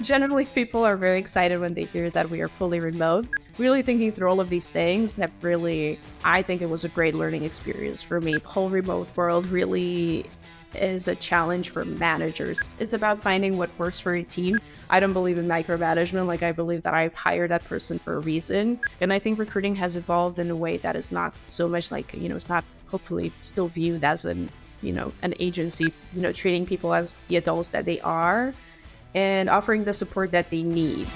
Generally, people are very excited when they hear that we are fully remote. Really thinking through all of these things have really, I think it was a great learning experience for me. Whole remote world really is a challenge for managers. It's about finding what works for your team. I don't believe in micromanagement. Like, I believe that I've hired that person for a reason. And I think recruiting has evolved in a way that is not so much like, it's not hopefully still viewed as an agency, treating people as the adults that they are and offering the support that they need.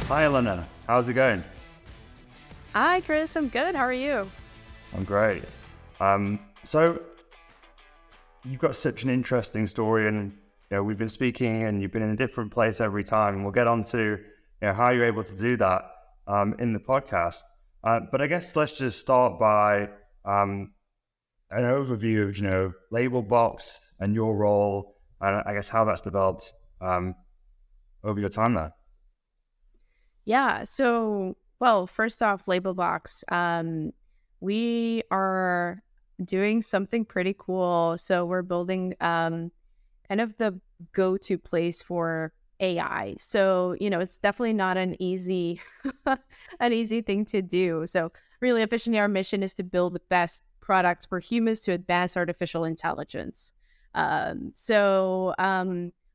Hi, Elena. How's it going? Hi, Chris. I'm good. How are you? I'm great. So you've got such an interesting story, and we've been speaking, and you've been in a different place every time. And we'll get on to how you're able to do that in the podcast. But I guess let's just start by an overview of Labelbox and your role, and I guess how that's developed over your time there. Yeah. So, well, first off, Labelbox. We are doing something pretty cool. So we're building kind of the go-to place for AI. So, it's definitely not an easy thing to do. So really efficiently, our mission is to build the best products for humans to advance artificial intelligence.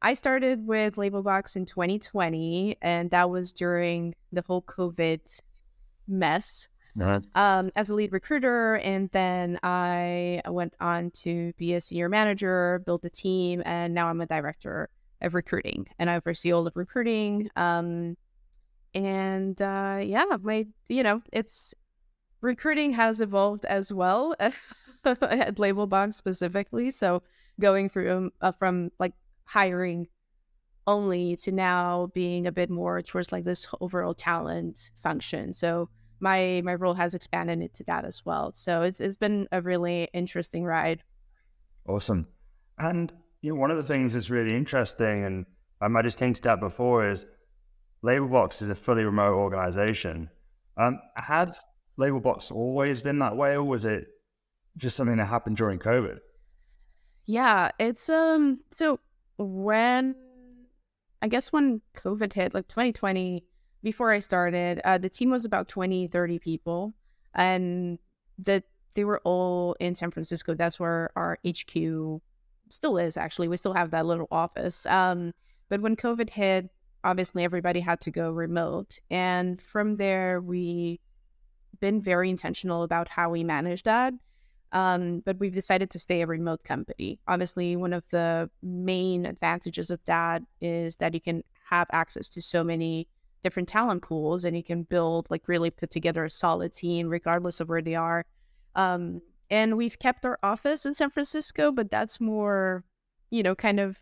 I started with Labelbox in 2020, and that was during the whole COVID mess. As a lead recruiter, and then I went on to be a senior manager, build a team, and now I'm a director of recruiting, and I oversee all of recruiting. It's recruiting has evolved as well at Labelbox specifically. So going from like hiring only to now being a bit more towards like this overall talent function. So my role has expanded into that as well. So it's been a really interesting ride. Awesome. And one of the things that's really interesting, and I might just hinted at before, is Labelbox is a fully remote organization. Had Labelbox always been that way, or was it just something that happened during COVID? Yeah, it's so when COVID hit, like 2020, before I started, the team was about 20, 30 people, and they were all in San Francisco. That's where our HQ still is, actually. We still have that little office. But when COVID hit, obviously everybody had to go remote. And from there, we've been very intentional about how we manage that. But we've decided to stay a remote company. Obviously, one of the main advantages of that is that you can have access to so many different talent pools, and you can really put together a solid team regardless of where they are. And we've kept our office in San Francisco, but that's more, kind of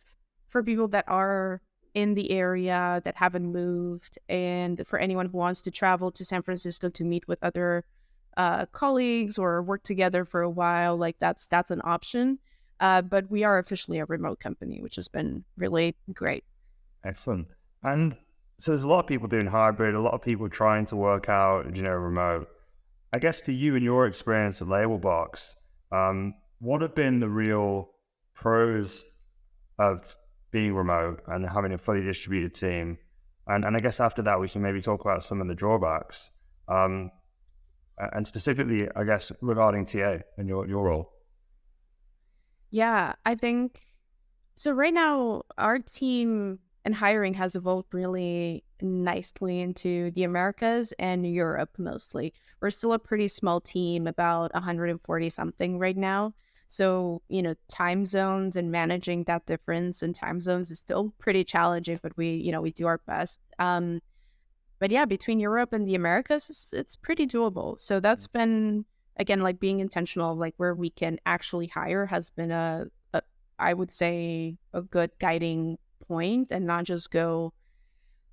for people that are in the area that haven't moved, and for anyone who wants to travel to San Francisco to meet with other colleagues or work together for a while, like that's an option. But we are officially a remote company, which has been really great. Excellent. And so there's a lot of people doing hybrid, a lot of people trying to work out, remote. I guess for you and your experience at Labelbox, what have been the real pros of being remote and having a fully distributed team? And I guess after that, we can maybe talk about some of the drawbacks. And specifically, I guess, regarding TA and your role. Yeah, I think so. Right now, our team and hiring has evolved really nicely into the Americas and Europe mostly. We're still a pretty small team, about 140 something right now. So, time zones and managing that difference in time zones is still pretty challenging, but we do our best. But yeah, between Europe and the Americas, it's pretty doable. So that's been, again, like being intentional, like where we can actually hire has been I would say, a good guiding point, and not just go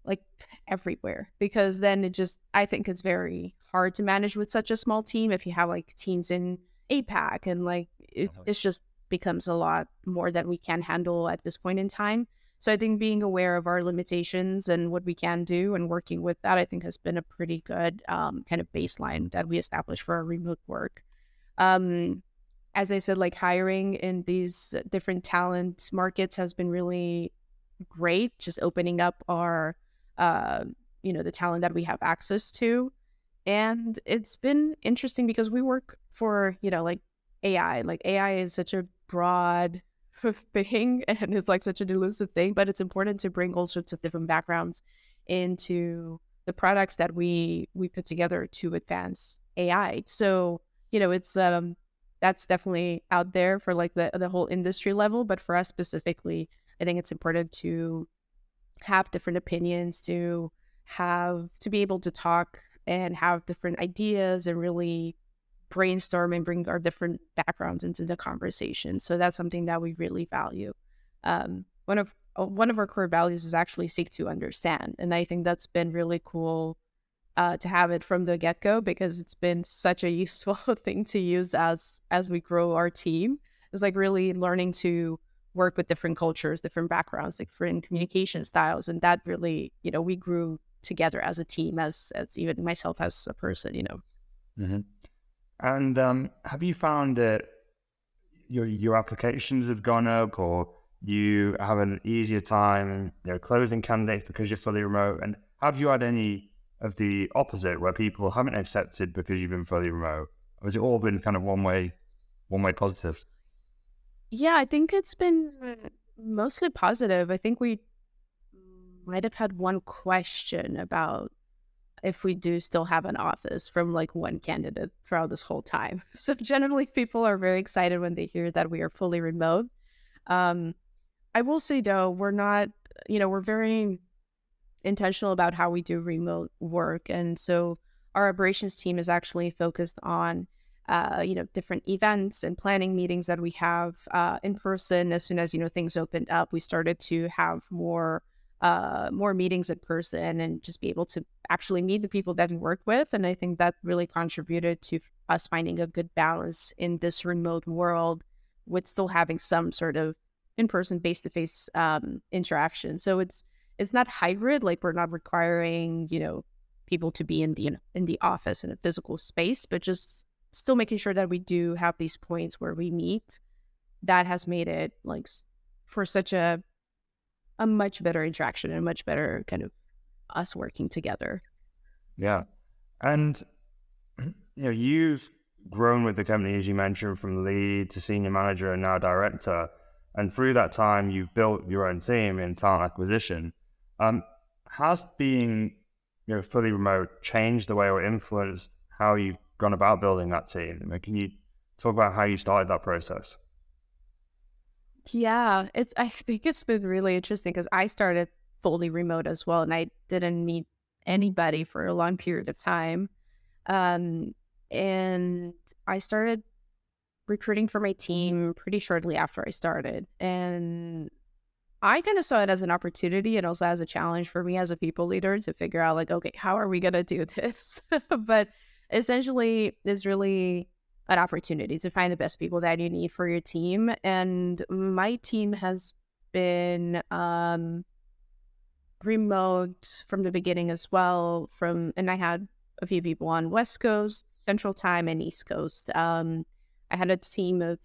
like everywhere, because then I think it's very hard to manage with such a small team if you have like teams in APAC, and like it's just becomes a lot more that we can handle at this point in time. So I think being aware of our limitations and what we can do and working with that, I think has been a pretty good kind of baseline that we established for our remote work. As I said, like hiring in these different talent markets has been really great, just opening up our, uh, the talent that we have access to. And it's been interesting because we work for, like AI. Like AI is such a broad thing and it's like such an elusive thing, but it's important to bring all sorts of different backgrounds into the products that we put together to advance AI. So, it's that's definitely out there for like the whole industry level, but for us specifically, I think it's important to have different opinions, to be able to talk and have different ideas and really brainstorm and bring our different backgrounds into the conversation. So that's something that we really value. One of our core values is actually seek to understand, and I think that's been really cool to have it from the get go because it's been such a useful thing to use as we grow our team. It's like really learning to work with different cultures, different backgrounds, different communication styles, and that really, we grew together as a team, as even myself as a person. Hmm. And have you found that your applications have gone up, or you have an easier time, closing candidates because you're fully remote? And have you had any of the opposite where people haven't accepted because you've been fully remote? Or has it all been kind of one way positive? Yeah, I think it's been mostly positive. I think we might have had one question about if we do still have an office from like one candidate throughout this whole time. So generally people are very excited when they hear that we are fully remote. Um, I will say though, we're not, we're very intentional about how we do remote work. And so our operations team is actually focused on, different events and planning meetings that we have in person. As soon as, things opened up, we started to have more meetings in person and just be able to actually meet the people that we work with. And I think that really contributed to us finding a good balance in this remote world with still having some sort of in-person face-to-face interaction. So it's not hybrid, like we're not requiring, people to be in the office in a physical space, but just still making sure that we do have these points where we meet. That has made it like for such a much better interaction and a much better kind of us working together. Yeah. And you've grown with the company, as you mentioned, from lead to senior manager and now director. And through that time, you've built your own team in talent acquisition. Has being fully remote changed the way or influenced how you've gone about building that team? Can you talk about how you started that process? Yeah, I think it's been really interesting because I started fully remote as well, and I didn't meet anybody for a long period of time. Um, and I started recruiting for my team pretty shortly after I started. And I kind of saw it as an opportunity and also as a challenge for me as a people leader to figure out, like, okay, how are we going to do this? But essentially, it's really an opportunity to find the best people that you need for your team. And my team has been remote from the beginning as well. And I had a few people on West Coast, Central Time, and East Coast. I had a team of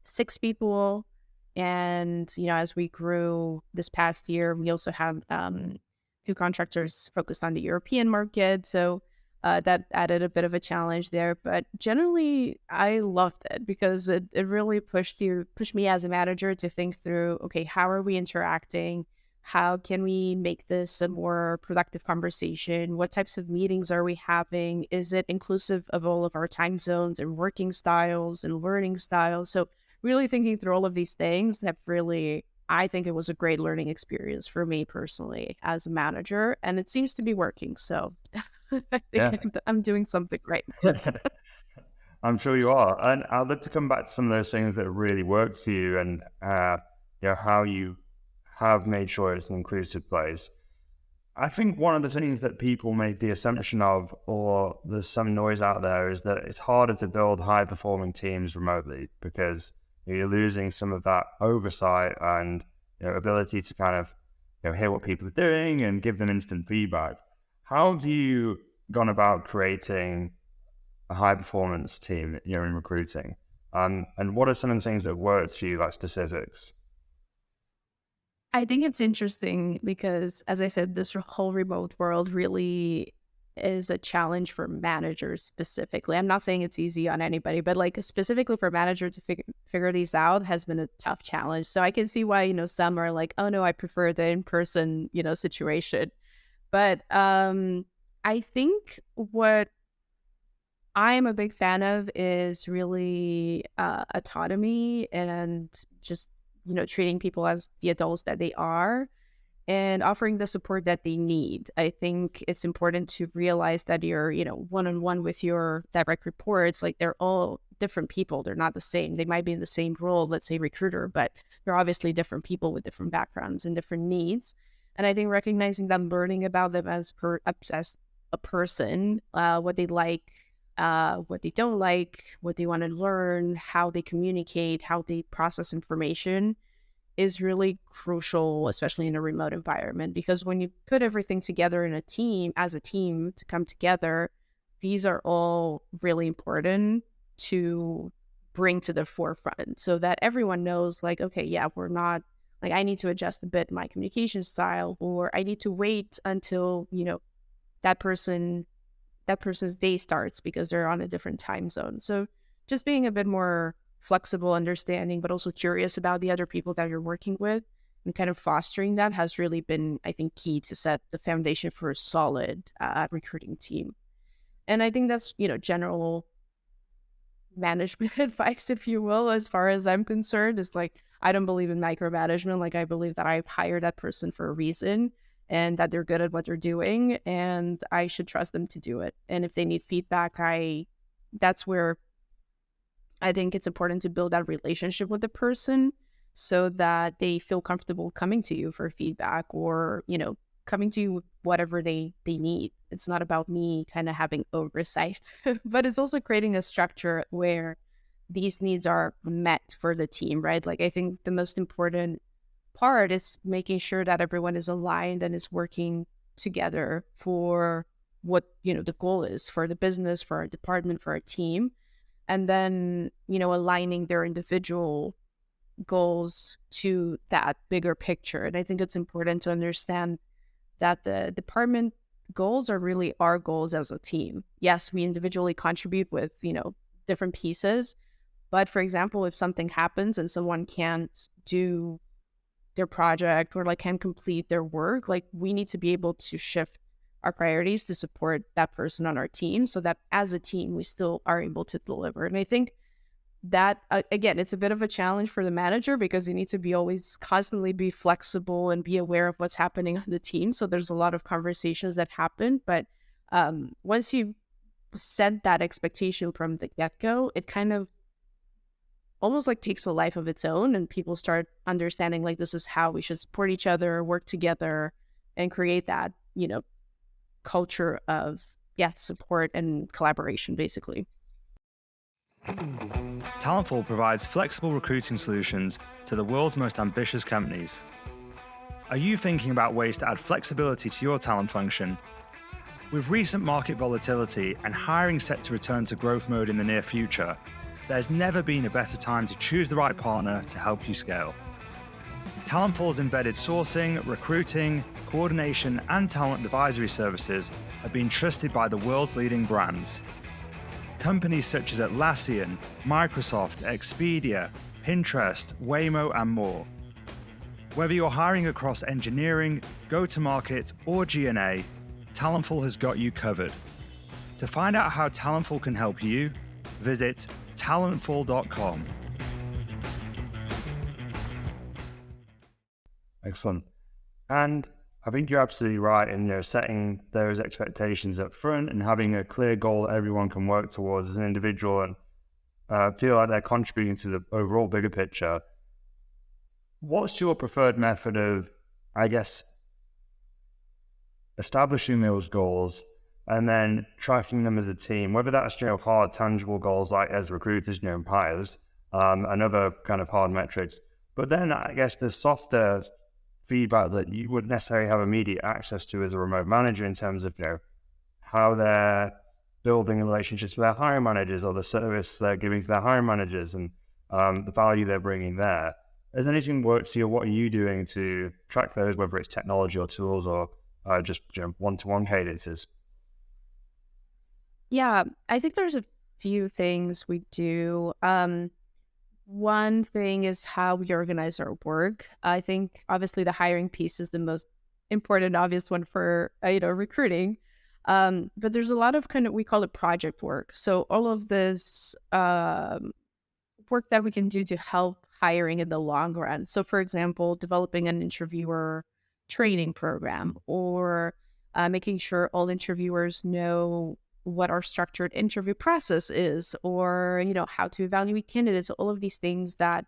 6 people. And, as we grew this past year, we also have 2 contractors focused on the European market. So that added a bit of a challenge there. But generally, I loved it because it really pushed me as a manager to think through, okay, how are we interacting? How can we make this a more productive conversation? What types of meetings are we having? Is it inclusive of all of our time zones and working styles and learning styles? So really thinking through all of these things have really, I think it was a great learning experience for me personally as a manager, and it seems to be working. So I think Yeah. I'm doing something right. I'm sure you are. And I'd love to come back to some of those things that really worked for you and how you have made sure it's an inclusive place. I think one of the things that people make the assumption of, or there's some noise out there, is that it's harder to build high performing teams remotely because you're losing some of that oversight and ability to kind of hear what people are doing and give them instant feedback. How have you gone about creating a high performance team in recruiting? And what are some of the things that worked for you, like specifics? I think it's interesting because, as I said, this whole remote world really is a challenge for managers specifically. I'm not saying it's easy on anybody, but like specifically for managers to figure these out has been a tough challenge. So I can see why, some are like, oh no, I prefer the in-person, situation. But I think what I'm a big fan of is really autonomy and just, treating people as the adults that they are and offering the support that they need. I think it's important to realize that you're, one-on-one with your direct reports. Like they're all different people. They're not the same. They might be in the same role, let's say recruiter, but they're obviously different people with different backgrounds and different needs. And I think recognizing that, learning about them as a person, what they like, what they don't like, what they want to learn, how they communicate, how they process information is really crucial, especially in a remote environment. Because when you put everything together in a team, as a team to come together, these are all really important to bring to the forefront so that everyone knows, like, okay, yeah, we're not, like, I need to adjust a bit my communication style, or I need to wait until, that person that person's day starts because they're on a different time zone. So just being a bit more flexible, understanding, but also curious about the other people that you're working with and kind of fostering that has really been, I think, key to set the foundation for a solid recruiting team. And I think that's, general management advice, if you will, as far as I'm concerned, is like, I don't believe in micromanagement. Like, I believe that I've hired that person for a reason and that they're good at what they're doing and I should trust them to do it. And if they need feedback, that's where I think it's important to build that relationship with the person so that they feel comfortable coming to you for feedback or, coming to you with whatever they need. It's not about me kind of having oversight, but it's also creating a structure where these needs are met for the team, right? Like, I think the most important part is making sure that everyone is aligned and is working together for what, the goal is for the business, for our department, for our team. And then, aligning their individual goals to that bigger picture. And I think it's important to understand that the department goals are really our goals as a team. Yes, we individually contribute with, different pieces. But for example, if something happens and someone can't do their project or like can't complete their work, like we need to be able to shift our priorities to support that person on our team so that as a team, we still are able to deliver. And I think that, again, it's a bit of a challenge for the manager because you need to be always constantly be flexible and be aware of what's happening on the team. So there's a lot of conversations that happen. But once you set that expectation from the get-go, it kind of almost like takes a life of its own and people start understanding like this is how we should support each other, work together, and create that, culture of support and collaboration, basically. Talentful provides flexible recruiting solutions to the world's most ambitious companies. Are you thinking about ways to add flexibility to your talent function? With recent market volatility and hiring set to return to growth mode in the near future, there's never been a better time to choose the right partner to help you scale. Talentful's embedded sourcing, recruiting, coordination, and talent advisory services have been trusted by the world's leading brands. Companies such as Atlassian, Microsoft, Expedia, Pinterest, Waymo, and more. Whether you're hiring across engineering, go-to-market, or G&A, Talentful has got you covered. To find out how Talentful can help you, visit talentful.com. Excellent. And I think you're absolutely right in setting those expectations up front and having a clear goal that everyone can work towards as an individual and feel like they're contributing to the overall bigger picture. What's your preferred method of, I guess, establishing those goals and then tracking them as a team, whether that's, hard, tangible goals like as recruiters, and hires, and other kind of hard metrics. But then I guess the softer feedback that you wouldn't necessarily have immediate access to as a remote manager in terms of, how they're building relationships with their hiring managers or the service they're giving to their hiring managers and the value they're bringing there. Has anything worked for you? What are you doing to track those, whether it's technology or tools or just one-to-one cadences? Yeah, I think there's a few things we do. One thing is how we organize our work. I think obviously the hiring piece is the most important, obvious one for recruiting. But there's a lot of kind of, we call it project work. So all of this work that we can do to help hiring in the long run. So for example, developing an interviewer training program, or making sure all interviewers know what our structured interview process is, or how to evaluate candidates, all of these things that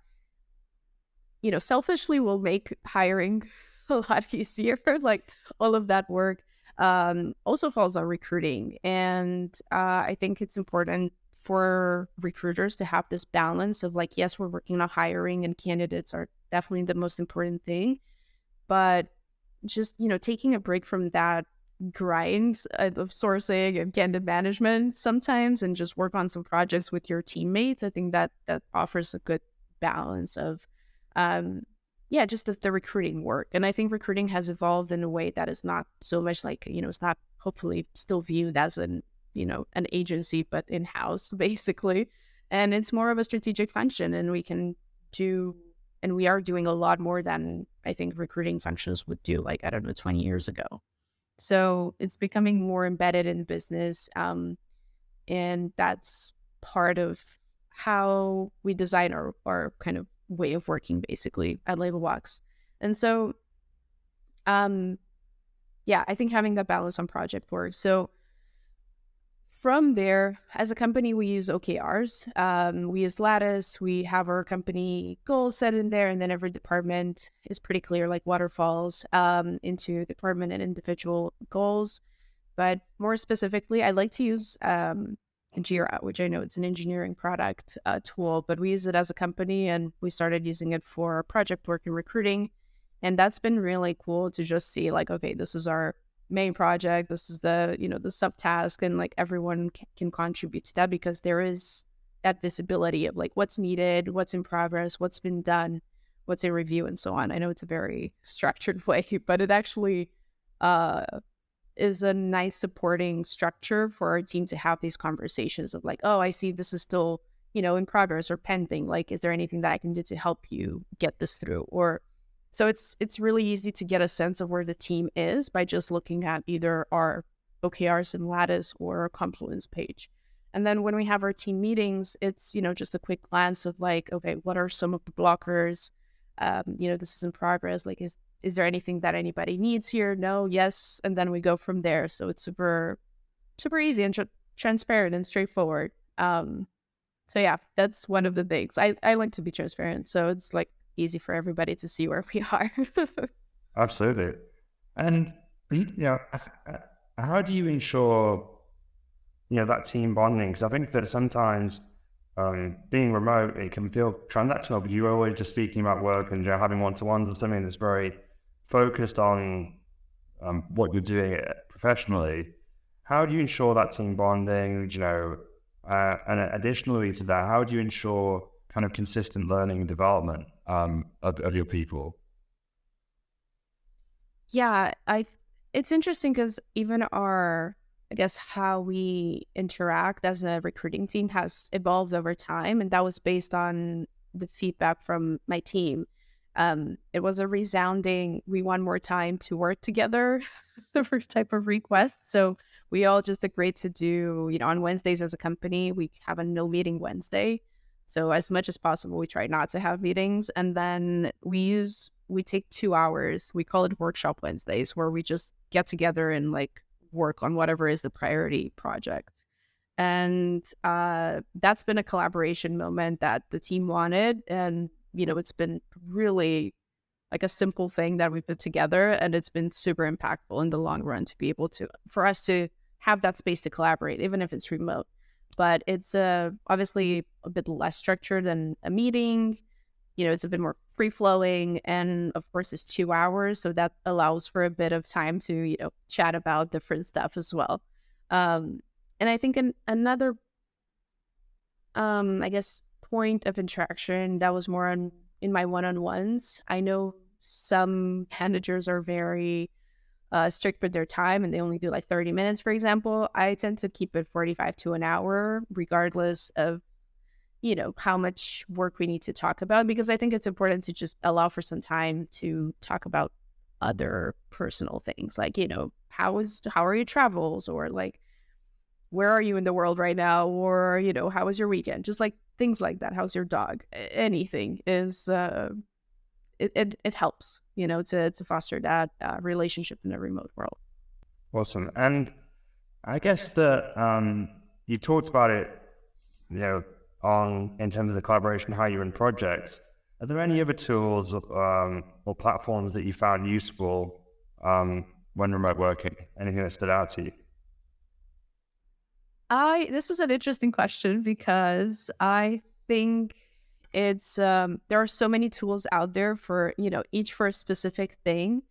selfishly will make hiring a lot easier. Like all of that work also falls on recruiting. And I think it's important for recruiters to have this balance of like, yes, we're working on hiring and candidates are definitely the most important thing, but just, taking a break from that grind of sourcing and candidate management sometimes, and just work on some projects with your teammates. I think that offers a good balance of just the recruiting work. And I think recruiting has evolved in a way that is not so much like, it's not hopefully still viewed as an agency, but in-house basically. And it's more of a strategic function, and we are doing a lot more than I think recruiting functions would do, like, I don't know, 20 years ago. So it's becoming more embedded in business. And that's part of how we design our kind of way of working basically at Labelbox. And so, I think having that balance on project work. So from there, as a company, we use OKRs. We use Lattice. We have our company goals set in there, and then every department is pretty clear, like waterfalls into department and individual goals. But more specifically, I like to use Jira, which I know it's an engineering product tool, but we use it as a company, and we started using it for project work and recruiting. And that's been really cool to just see like, okay, this is our main project, this is the the subtask, and like everyone can contribute to that, because there is that visibility of like what's needed, what's in progress, what's been done, what's in review, and so on. I know it's a very structured way, but it actually is a nice supporting structure for our team to have these conversations of like, oh, I see this is still in progress or pending, like is there anything that I can do to help you get this through? Or so it's really easy to get a sense of where the team is by just looking at either our OKRs in Lattice or our Confluence page. And then when we have our team meetings, it's, just a quick glance of like, okay, what are some of the blockers? This is in progress. Like, is there anything that anybody needs here? No, yes. And then we go from there. So it's super, super easy and transparent and straightforward. So yeah, that's one of the things. I like to be transparent. So it's like easy for everybody to see where we are. Absolutely. And how do you ensure that team bonding? Because I think that sometimes being remote, it can feel transactional, because you're always just speaking about work and having one-to-ones or something that's very focused on what you're doing professionally. How do you ensure that team bonding? And additionally to that, how do you ensure kind of consistent learning and development of your people? Yeah, it's interesting because even I guess how we interact as a recruiting team has evolved over time, and that was based on the feedback from my team. It was a resounding, we want more time to work together type of request. So we all just agreed to do, on Wednesdays as a company, we have a no meeting Wednesday. So as much as possible, we try not to have meetings. And then we take 2 hours. We call it workshop Wednesdays, where we just get together and like work on whatever is the priority project. And that's been a collaboration moment that the team wanted. And, it's been really like a simple thing that we put together, and it's been super impactful in the long run to be able for us to have that space to collaborate, even if it's remote. But it's obviously a bit less structured than a meeting. It's a bit more free-flowing, and of course it's 2 hours, so that allows for a bit of time to, chat about different stuff as well. And I think another, I guess, point of interaction that was more on in my one-on-ones. I know some managers are very strict with their time and they only do like 30 minutes, for example. I tend to keep it 45 to an hour, regardless of, how much work we need to talk about, because I think it's important to just allow for some time to talk about other personal things, like, how are your travels, or like, where are you in the world right now, or, how was your weekend? Just like things like that. How's your dog? Anything is it helps, to foster that relationship in a remote world. Awesome. And I guess that you talked about it, in terms of the collaboration, how you run projects. Are there any other tools or platforms that you found useful when remote working? Anything that stood out to you? This is an interesting question, because I think it's there are so many tools out there for, each for a specific thing,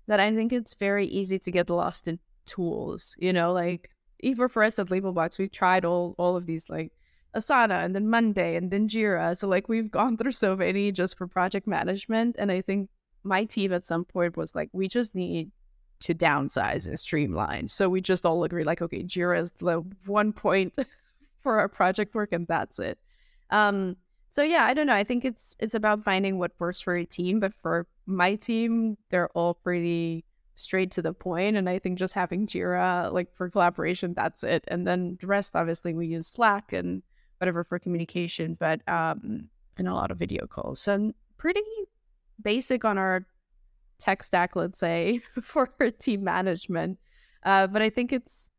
that I think it's very easy to get lost in tools. Like, even for us at Labelbox, we tried all of these, like Asana, and then Monday, and then Jira. So like, we've gone through so many just for project management, and I think my team at some point was like, we just need to downsize and streamline. So we just all agreed, like, okay, Jira is the one point for our project work, and that's it. So yeah, I don't know. I think it's about finding what works for your team. But for my team, they're all pretty straight to the point, and I think just having Jira, like, for collaboration, that's it. And then the rest, obviously, we use Slack and whatever for communication, but and a lot of video calls. So pretty basic on our tech stack, let's say, for team management. But I think it's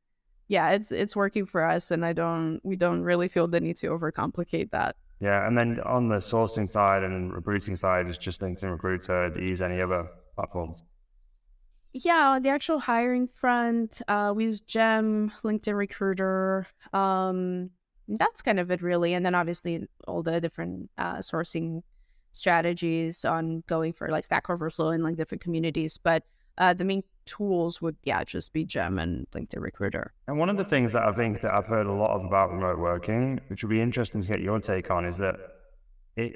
working for us, and we don't really feel the need to overcomplicate that. Yeah, and then on the sourcing side and recruiting side, it's just LinkedIn Recruiter. Do you use any other platforms? Yeah, on the actual hiring front, we use Gem, LinkedIn Recruiter. That's kind of it, really. And then obviously all the different sourcing strategies on going for like Stack Overflow and like different communities. But the main tools would, just be Gem and LinkedIn Recruiter. And one of the things that I think that I've heard a lot of about remote working, which would be interesting to get your take on, is that it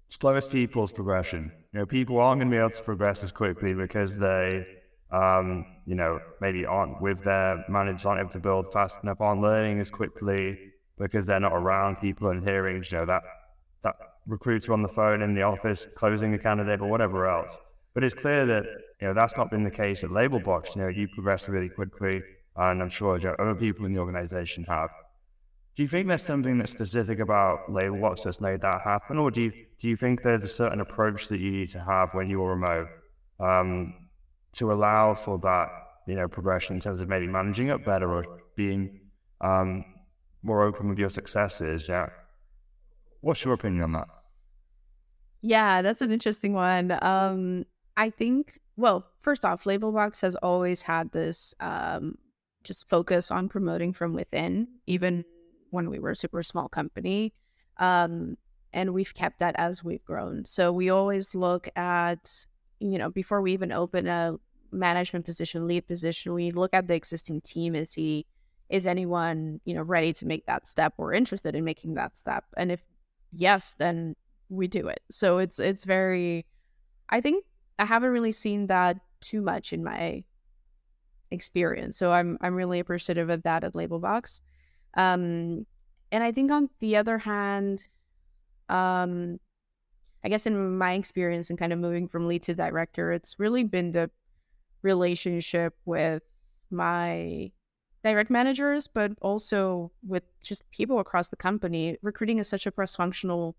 slows people's progression. People aren't going to be able to progress as quickly because they, maybe aren't with their managers, aren't able to build fast enough, aren't learning as quickly because they're not around people and hearing, that recruiter on the phone in the office closing a candidate or whatever else. But it's clear that, that's not been the case at Labelbox. You progress really quickly, and I'm sure other people in the organization have. Do you think there's something that's specific about Labelbox that's made that happen, or do you think there's a certain approach that you need to have when you're remote to allow for that, progression in terms of maybe managing it better or being more open with your successes? Yeah. What's your opinion on that? Yeah, that's an interesting one. I think, well, first off, Labelbox has always had this just focus on promoting from within, even when we were a super small company. And we've kept that as we've grown. So we always look at, before we even open a management position, lead position, we look at the existing team and see, is anyone, ready to make that step or interested in making that step? And if yes, then we do it. So it's very, I think I haven't really seen that too much in my experience. So I'm really appreciative of that at Labelbox. And I think on the other hand, I guess in my experience and kind of moving from lead to director, it's really been the relationship with my direct managers, but also with just people across the company. Recruiting is such a cross-functional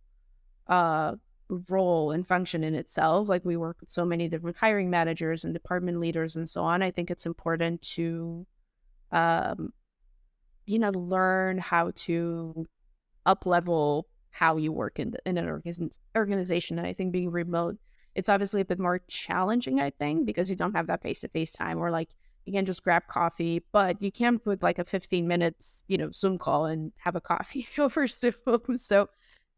role and function in itself. Like, we work with so many different hiring managers and department leaders and so on. I think it's important to, learn how to up-level how you work in an organization. And I think being remote, it's obviously a bit more challenging, I think, because you don't have that face-to-face time, or like, you can just grab coffee, but you can't put like a 15 minutes, Zoom call and have a coffee over Zoom. So,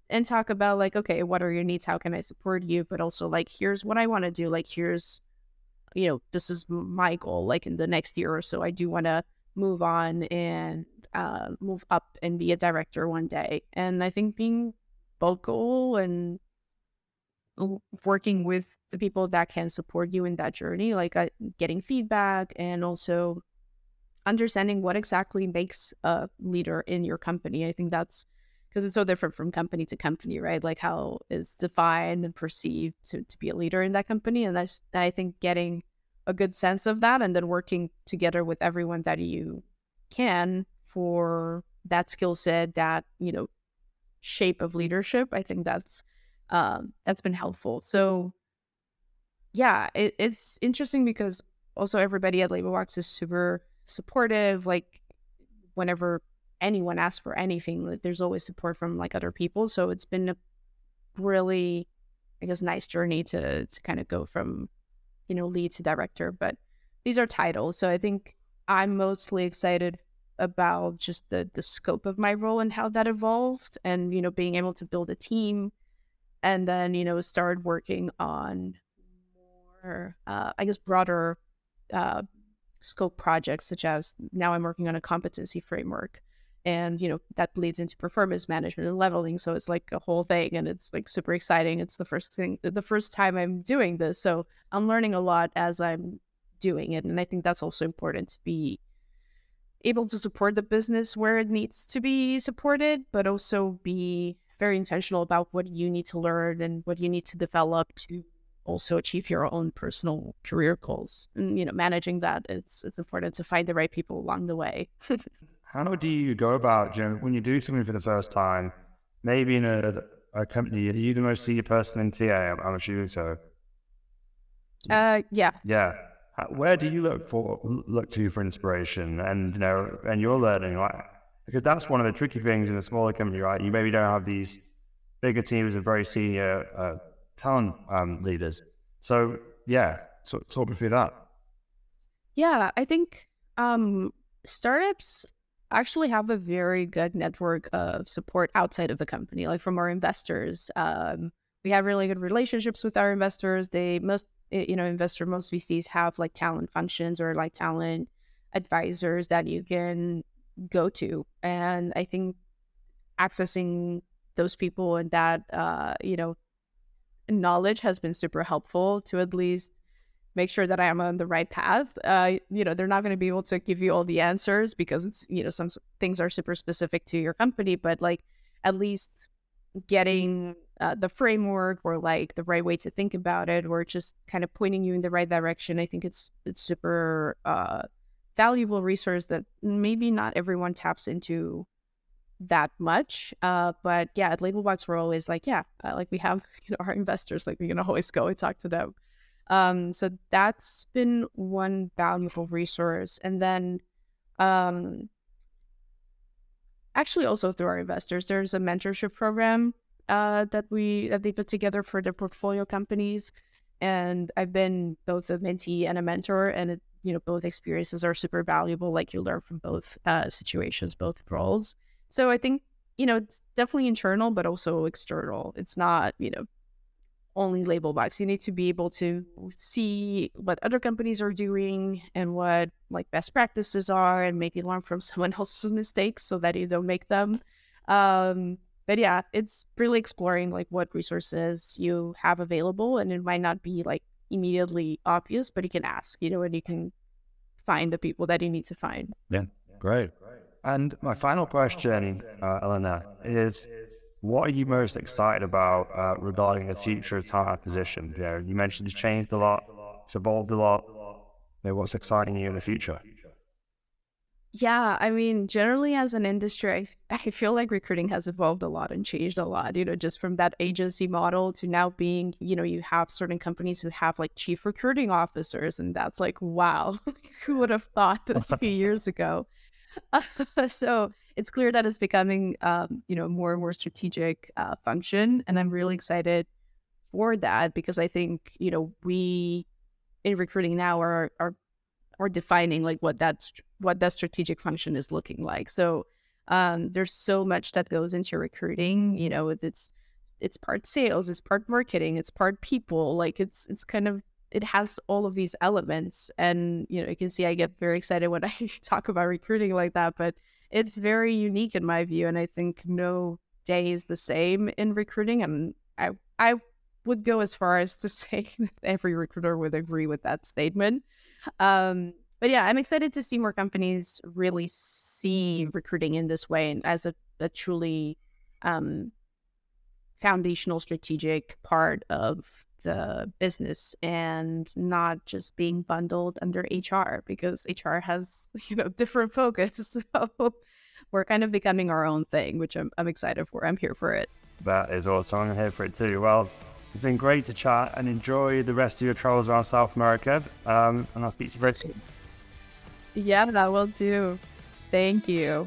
and talk about like, okay, what are your needs? How can I support you? But also like, here's what I want to do. Like, here's, this is my goal. Like, in the next year or so, I do want to move on and move up and be a director one day. And I think being vocal and working with the people that can support you in that journey, like getting feedback and also understanding what exactly makes a leader in your company. I think that's because it's so different from company to company, right? Like how is defined and perceived to be a leader in that company. And I think getting a good sense of that and then working together with everyone that you can for that skill set, that, shape of leadership, I think that's been helpful. So yeah, it's interesting because also everybody at Labelbox is super supportive. Like whenever anyone asks for anything, like, there's always support from like other people. So it's been a really, I guess, nice journey to kind of go from, lead to director. But these are titles. So I think I'm mostly excited about just the scope of my role and how that evolved and, being able to build a team and then, start working on more, I guess, broader uh, scope projects, such as now I'm working on a competency framework. And, that leads into performance management and leveling. So it's like a whole thing and it's like super exciting. It's the first time I'm doing this. So I'm learning a lot as I'm doing it. And I think that's also important to be able to support the business where it needs to be supported, but also be very intentional about what you need to learn and what you need to develop to also achieve your own personal career goals. And, managing that, it's important to find the right people along the way. How do you go about, when you do something for the first time, maybe in a company, are you the most senior person in TA? I'm assuming so. Yeah. Yeah. Where do you look to for inspiration and, and your learning? Right? Because that's one of the tricky things in a smaller company, right? You maybe don't have these bigger teams of very senior talent leaders. So, yeah, talk me through that. Yeah, I think startups actually have a very good network of support outside of the company, like from our investors. We have really good relationships with our investors. Most VCs have like talent functions or like talent advisors that you can go to. And I think accessing those people and that, knowledge has been super helpful to at least make sure that I am on the right path. They're not going to be able to give you all the answers because it's, some things are super specific to your company, but like at least getting the framework or like the right way to think about it, or just kind of pointing you in the right direction. I think it's super valuable resource that maybe not everyone taps into that much. But yeah, at Labelbox, we're always like, like we have our investors, like we can always go and talk to them. So that's been one valuable resource. And then actually also through our investors, there's a mentorship program that they put together for their portfolio companies. And I've been both a mentee and a mentor, and both experiences are super valuable. Like you learn from both situations, both roles. So I think, it's definitely internal, but also external. It's not, only Labelbox. You need to be able to see what other companies are doing and what like best practices are, and maybe learn from someone else's mistakes so that you don't make them. But yeah, it's really exploring like what resources you have available, and it might not be like immediately obvious, but you can ask, and you can find the people that you need to find. Yeah, great. And my final question, Elena, is what are you most excited about regarding the future of talent acquisition? You mentioned it's changed a lot, it's evolved a lot. What's exciting you in the future? Yeah, I mean, generally as an industry, I feel like recruiting has evolved a lot and changed a lot, just from that agency model to now being, you have certain companies who have like chief recruiting officers, and that's like, wow, who would have thought a few years ago? So it's clear that it's becoming, more and more strategic function. And I'm really excited for that because I think, we in recruiting now are defining like what that strategic function is looking like. So there's so much that goes into recruiting. It's part sales, it's part marketing, it's part people. Like it's kind of, it has all of these elements. And you can see I get very excited when I talk about recruiting like that, but it's very unique in my view. And I think no day is the same in recruiting. And I would go as far as to say that every recruiter would agree with that statement. But yeah, I'm excited to see more companies really see recruiting in this way and as a truly foundational strategic part of the business, and not just being bundled under HR, because HR has, different focus. So we're kind of becoming our own thing, which I'm excited for. I'm here for it. That is awesome. I'm here for it too. Well, it's been great to chat, and enjoy the rest of your travels around South America. And I'll speak to you very soon. Yeah, that will do. Thank you.